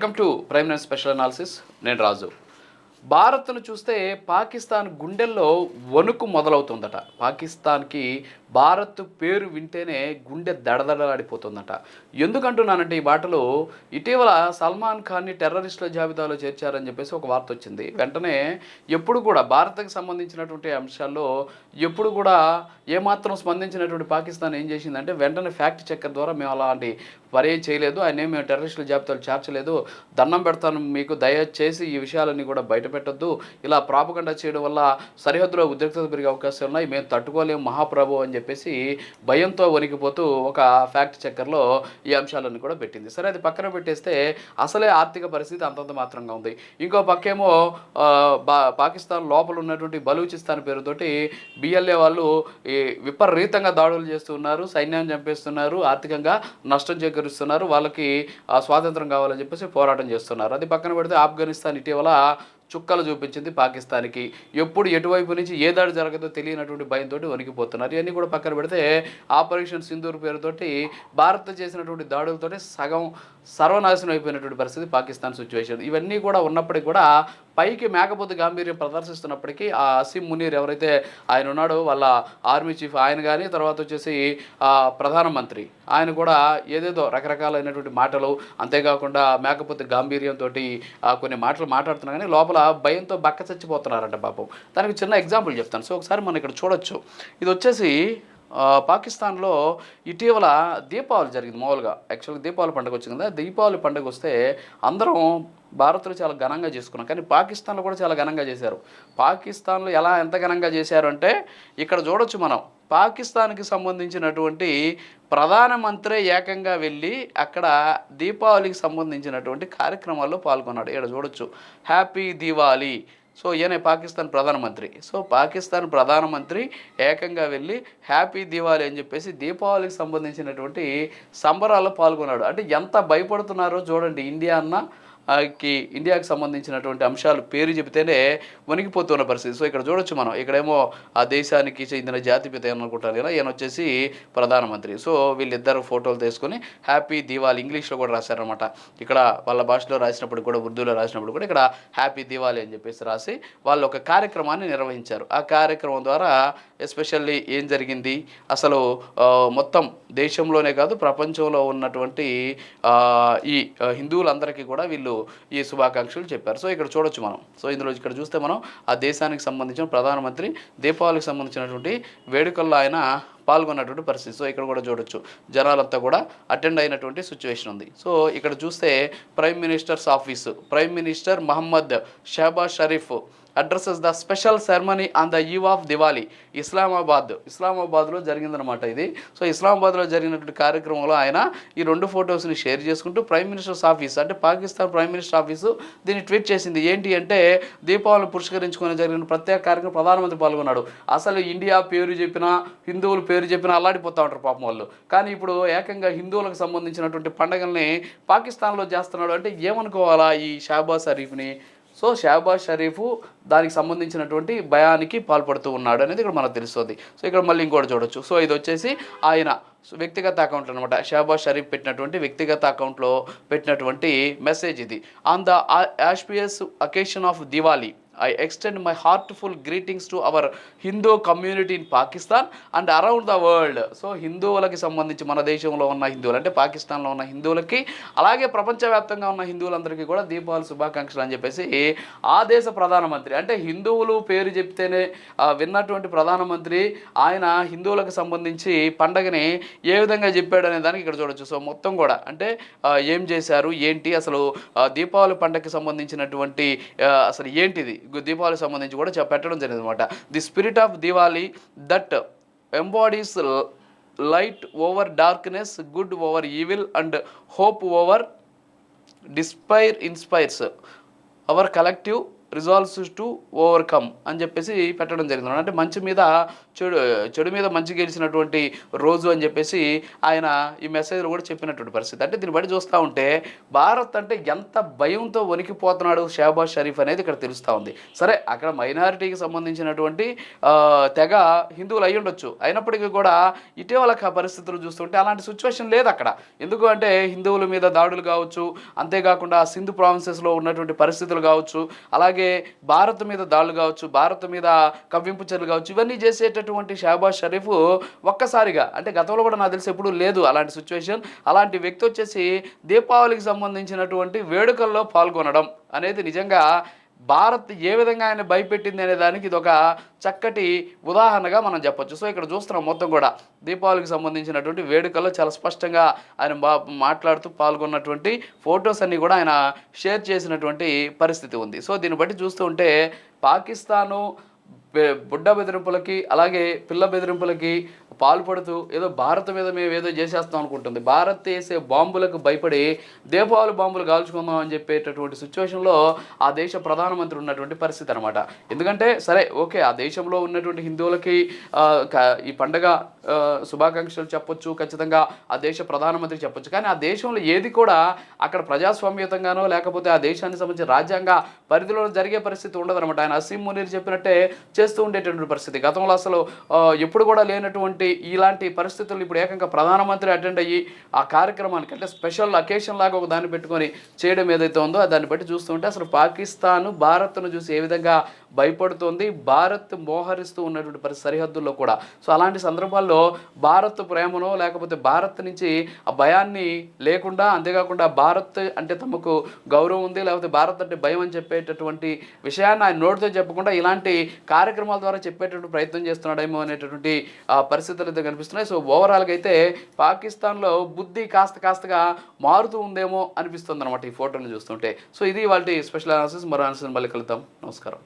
Welcome to prime minister special analysis. నేను రాజు. భారత్ను చూస్తే పాకిస్తాన్ గుండెల్లో వణుకు మొదలవుతుందట. పాకిస్తాన్కి భారత్ పేరు వింటేనే గుండె దడదడలాడిపోతుందట. ఎందుకంటున్నానంటే ఈ మాటలు, ఇటీవల సల్మాన్ ఖాన్ని టెర్రరిస్టుల జాబితాలో చేర్చారని చెప్పేసి ఒక వార్త వచ్చింది. వెంటనే ఎప్పుడు కూడా భారత్కి సంబంధించినటువంటి అంశాల్లో ఎప్పుడు కూడా ఏమాత్రం స్పందించినటువంటి పాకిస్తాన్ ఏం చేసిందంటే వెంటనే ఫ్యాక్ట్ చెక్కర్ ద్వారా మేము అలాంటి మరే చేయలేదు, ఆయన మేము టెర్రరిస్టుల జాబితాలు చేర్చలేదు, దండం పెడతాను మీకు, దయచేసి ఈ విషయాలన్నీ కూడా బయట పెట్టొద్దు, ఇలా ప్రాపగండా చేయడం వల్ల సరిహద్దులో ఉద్రిక్తత పెరిగే అవకాశాలు ఉన్నాయి, మేము తట్టుకోలేము మహాప్రభు అని చెప్పేసి భయంతో వణికిపోతూ ఒక ఫ్యాక్ట్ చెక్కర్లో ఈ అంశాలన్నీ కూడా పెట్టింది. సరే, అది పక్కన పెట్టేస్తే అసలే ఆర్థిక పరిస్థితి అంతంత మాత్రంగా ఉంది. ఇంకో పక్కేమో పాకిస్తాన్ లోపల ఉన్నటువంటి బలూచిస్తాన్ పేరుతోటి బిఎల్ఏ వాళ్ళు ఈ విపరీతంగా దాడులు చేస్తున్నారు, సైన్యాన్ని చంపేస్తున్నారు, ఆర్థికంగా నష్టం చేకూరుస్తున్నారు, వాళ్ళకి స్వాతంత్రం కావాలని చెప్పేసి పోరాటం చేస్తున్నారు. అది పక్కన పెడితే ఆఫ్ఘనిస్తాన్ ఇటీవల చుక్కలు చూపించింది పాకిస్తాన్కి. ఎప్పుడు ఎటువైపు నుంచి ఏ దాడి జరగదో తెలియనటువంటి భయంతో వణికిపోతున్నారు. ఇవన్నీ కూడా పక్కన పెడితే ఆపరేషన్ సింధూర్ పేరుతోటి భారత్ చేసినటువంటి దాడులతోటి సగం సర్వనాశనం అయిపోయినటువంటి పరిస్థితి పాకిస్తాన్ సిచ్యువేషన్. ఇవన్నీ కూడా ఉన్నప్పటికీ కూడా పైకి మేకపోతు గాంభీర్యం ప్రదర్శిస్తున్నప్పటికీ ఆ అసీం మునీర్ ఎవరైతే ఆయన ఉన్నాడో వాళ్ళ ఆర్మీ చీఫ్ ఆయన కానీ, తర్వాత వచ్చేసి ప్రధానమంత్రి ఆయన కూడా ఏదేదో రకరకాలైనటువంటి మాటలు, అంతేకాకుండా మేకపోతు గాంభీర్యంతో కొన్ని మాటలు మాట్లాడుతున్నా కానీ లోపల భయంతో బక్క చచ్చిపోతున్నారంట పాపం. దానికి చిన్న ఎగ్జాంపుల్ చెప్తాను. సో ఒకసారి మనం ఇక్కడ చూడొచ్చు. ఇది వచ్చేసి పాకిస్తాన్లో ఇటీవల దీపావళి జరిగింది. మామూలుగా యాక్చువల్గా దీపావళి పండుగ వచ్చింది కదా. దీపావళి పండుగ వస్తే అందరం భారత్లో చాలా ఘనంగా చేసుకున్నాం, కానీ పాకిస్తాన్లో కూడా చాలా ఘనంగా చేశారు. పాకిస్తాన్లో ఎంత ఘనంగా చేశారు అంటే ఇక్కడ చూడొచ్చు మనం. పాకిస్తాన్కి సంబంధించినటువంటి ప్రధానమంత్రి ఏకంగా వెళ్ళి అక్కడ దీపావళికి సంబంధించినటువంటి కార్యక్రమాల్లో పాల్గొన్నాడు. ఇక్కడ చూడొచ్చు, హ్యాపీ దివాళీ. సో ఈయన పాకిస్తాన్ ప్రధానమంత్రి. సో పాకిస్తాన్ ప్రధానమంత్రి ఏకంగా వెళ్ళి హ్యాపీ దివాళీ అని చెప్పేసి దీపావళికి సంబంధించినటువంటి సంబరాల్లో పాల్గొన్నాడు. అంటే ఎంత భయపడుతున్నారో చూడండి. ఇండియాకి సంబంధించినటువంటి అంశాలు పేరు చెబితేనే వణికిపోతున్న పరిస్థితి. సో ఇక్కడ చూడొచ్చు మనం. ఇక్కడేమో ఆ దేశానికి చెందిన జాతిపిత అనుకుంటారు కదా, ఈయన వచ్చేసి ప్రధానమంత్రి. సో వీళ్ళిద్దరు ఫోటోలు తీసుకొని హ్యాపీ దివాళీ ఇంగ్లీష్లో కూడా రాశారనమాట. ఇక్కడ వాళ్ళ భాషలో రాసినప్పుడు కూడా, ఉర్దూలో రాసినప్పుడు కూడా ఇక్కడ హ్యాపీ దివాళీ అని చెప్పేసి రాసి వాళ్ళు ఒక కార్యక్రమాన్ని నిర్వహించారు. ఆ కార్యక్రమం ద్వారా ఎస్పెషల్లీ ఏం జరిగింది, అసలు మొత్తం దేశంలోనే కాదు ప్రపంచంలో ఉన్నటువంటి ఈ హిందువులందరికీ కూడా వీళ్ళు ఈ శుభాకాంక్షలు చెప్పారు. సో ఇక్కడ చూడొచ్చు మనం. సో ఇందులో ఇక్కడ చూస్తే మనం ఆ దేశానికి సంబంధించిన ప్రధానమంత్రి దీపావళికి సంబంధించినటువంటి వేడుకల్లో ఆయన పాల్గొన్నటువంటి పరిస్థితి. సో ఇక్కడ కూడా చూడొచ్చు జనాలంతా కూడా అటెండ్ అయినటువంటి సిచ్యువేషన్ ఉంది. సో ఇక్కడ చూస్తే prime ministers office, prime minister Muhammad Shehbaz Sharif addresses the special ceremony on the eve of Diwali ఇస్లామాబాద్లో జరిగిందనమాట ఇది. సో ఇస్లామాబాద్లో జరిగినటువంటి కార్యక్రమంలో ఆయన ఈ రెండు ఫొటోస్ని షేర్ చేసుకుంటూ ప్రైమ్ మినిస్టర్స్ ఆఫీస్ అంటే పాకిస్తాన్ ప్రైమ్ మినిస్టర్ ఆఫీసు దీన్ని ట్వీట్ చేసింది. ఏంటి అంటే దీపావళిని పురస్కరించుకొని జరిగిన ప్రత్యేక కార్యక్రమం ప్రధానమంత్రి పాల్గొన్నాడు. అసలు ఇండియా పేరు చెప్పినా, హిందువుల పేరు చెప్పినా అల్లాడిపోతూ ఉంటారు పాపం వాళ్ళు. కానీ ఇప్పుడు ఏకంగా హిందువులకు సంబంధించినటువంటి పండుగల్ని పాకిస్తాన్లో చేస్తున్నాడు అంటే ఏమనుకోవాలా ఈ షహబాజ్ షరీఫ్ని. సో షహబాజ్ షరీఫ్ దానికి సంబంధించినటువంటి భయానికి పాల్పడుతూ ఉన్నాడు అనేది ఇక్కడ మనకు తెలుస్తుంది. సో ఇక్కడ మళ్ళీ ఇంకోటి చూడొచ్చు. సో ఇది వచ్చేసి ఆయన వ్యక్తిగత అకౌంట్ అనమాట. షహబాజ్ షరీఫ్ పెట్టినటువంటి వ్యక్తిగత అకౌంట్లో పెట్టినటువంటి మెసేజ్ ఇది. On the auspicious occasion of Diwali I extend my heartful greetings to our Hindu community in Pakistan and around the world. So హిందువులకి సంబంధించి మన దేశంలో ఉన్న హిందువులు అంటే పాకిస్తాన్లో ఉన్న హిందువులకి, అలాగే ప్రపంచవ్యాప్తంగా ఉన్న హిందువులందరికీ కూడా దీపావళి శుభాకాంక్షలు అని చెప్పేసి ఆ దేశ ప్రధానమంత్రి అంటే హిందువులు పేరు చెప్తేనే విన్నటువంటి ప్రధానమంత్రి ఆయన హిందువులకు సంబంధించి పండగని ఏ విధంగా చెప్పాడు అనే దానికి ఇక్కడ చూడొచ్చు. సో మొత్తం కూడా అంటే ఏం చేశారు, ఏంటి అసలు దీపావళి పండగకి సంబంధించినటువంటి అసలు ఏంటిది దీపావళి సంబంధించి కూడా పెట్టడం జరిగింది అనమాట. The spirit of Diwali that embodies light over darkness, good over evil and hope over despair inspires our collective resolves to overcome అని చెప్పేసి పెట్టడం జరిగింది. అంటే మంచి మీద చెడు మీద మంచి గెలిచినటువంటి రోజు అని చెప్పేసి ఆయన ఈ మెసేజ్లో కూడా చెప్పినటువంటి పరిస్థితి. అంటే దీన్ని బట్టి చూస్తూ ఉంటే భారత్ అంటే ఎంత భయంతో వణికిపోతున్నాడు షహబాజ్ షరీఫ్ అనేది ఇక్కడ తెలుస్తూ ఉంది. సరే అక్కడ మైనారిటీకి సంబంధించినటువంటి తెగ హిందువులు అయి ఉండొచ్చు, అయినప్పటికీ కూడా ఇటీవల పరిస్థితులు చూస్తుంటే అలాంటి సిచ్యువేషన్ లేదు అక్కడ. ఎందుకు అంటే హిందువుల మీద దాడులు కావచ్చు, అంతేకాకుండా సింధు ప్రావిన్సెస్లో ఉన్నటువంటి పరిస్థితులు కావచ్చు, అలాగే భారత్ మీద దాడులు కావచ్చు, భారత్ మీద కవ్వింపు చర్యలు కావచ్చు, ఇవన్నీ చేసేటటువంటి షహబాజ్ షరీఫ్ ఒక్కసారిగా, అంటే గతంలో కూడా నాకు తెలిసి ఎప్పుడూ లేదు అలాంటి సిచ్యువేషన్, అలాంటి వ్యక్తి వచ్చేసి దీపావళికి సంబంధించినటువంటి వేడుకల్లో పాల్గొనడం అనేది నిజంగా భారత్ ఏ విధంగా ఆయన భయపెట్టింది అనే దానికి ఇది ఒక చక్కటి ఉదాహరణగా మనం చెప్పొచ్చు. సో ఇక్కడ చూస్తున్నాం మొత్తం కూడా దీపావళికి సంబంధించినటువంటి వేడుకల్లో చాలా స్పష్టంగా ఆయన మాట్లాడుతూ పాల్గొన్నటువంటి ఫొటోస్ అన్నీ కూడా ఆయన షేర్ చేసినటువంటి పరిస్థితి ఉంది. సో దీన్ని బట్టి చూస్తూ ఉంటే పాకిస్తాను బుడ్డ బెదిరింపులకి అలాగే పిల్ల బెదిరింపులకి పాల్పడుతూ ఏదో భారత్ మీద మేము ఏదో చేసేస్తాం అనుకుంటుంది. భారత్ వేసే బాంబులకు భయపడి దీపావళి బాంబులు కాల్చుకుందాం అని చెప్పేటటువంటి సిచ్యువేషన్లో ఆ దేశ ప్రధానమంత్రి ఉన్నటువంటి పరిస్థితి అనమాట. ఎందుకంటే సరే ఓకే, ఆ దేశంలో ఉన్నటువంటి హిందువులకి ఈ పండగ శుభాకాంక్షలు చెప్పొచ్చు, ఖచ్చితంగా ఆ దేశ ప్రధానమంత్రి చెప్పొచ్చు. కానీ ఆ దేశంలో ఏది కూడా అక్కడ ప్రజాస్వామ్యతంగానో లేకపోతే ఆ దేశానికి సంబంధించిన రాజ్యాంగ పరిధిలో జరిగే పరిస్థితి ఉండదన్నమాట. ఆయన అసీం మునీర్ చెప్పినట్టే చేస్తూ ఉండేటటువంటి పరిస్థితి. గతంలో అసలు ఎప్పుడు కూడా లేనటువంటి ఇలాంటి పరిస్థితులు ఇప్పుడు ఏకంగా ప్రధానమంత్రి అటెండ్ అయ్యి ఆ కార్యక్రమానికి అంటే స్పెషల్ అకేషన్ లాగా ఒక దాన్ని పెట్టుకొని చేయడం ఏదైతే ఉందో దాన్ని బట్టి చూస్తుంటే అసలు పాకిస్తాన్ భారత్ను చూసి ఏ విధంగా భయపడుతోంది, భారత్ మోహరిస్తూ ఉన్నటువంటి సరిహద్దుల్లో కూడా. సో అలాంటి సందర్భాల్లో భారత్ ప్రేమనో లేకపోతే భారత్ నుంచి ఆ భయాన్ని లేకుండా, అంతేకాకుండా భారత్ అంటే తమకు గౌరవం ఉంది లేకపోతే భారత్ అంటే భయం అని చెప్పేటటువంటి విషయాన్ని ఆయన నోటితో చెప్పకుండా ఇలాంటి కార్యక్రమాల ద్వారా చెప్పేటటువంటి ప్రయత్నం చేస్తున్నాడేమో అనేటటువంటి పరిస్థితులు అయితే కనిపిస్తున్నాయి. సో ఓవరాల్గా అయితే పాకిస్తాన్లో బుద్ధి కాస్తగా మారుతూ ఉందేమో అనిపిస్తుంది అనమాట ఈ ఫోటోని చూస్తుంటే. సో ఇది వాళ్ళ స్పెషల్ అనాలిసిస్. మరో అనాలిసిస్ మళ్ళీ కలుద్దాం. నమస్కారం.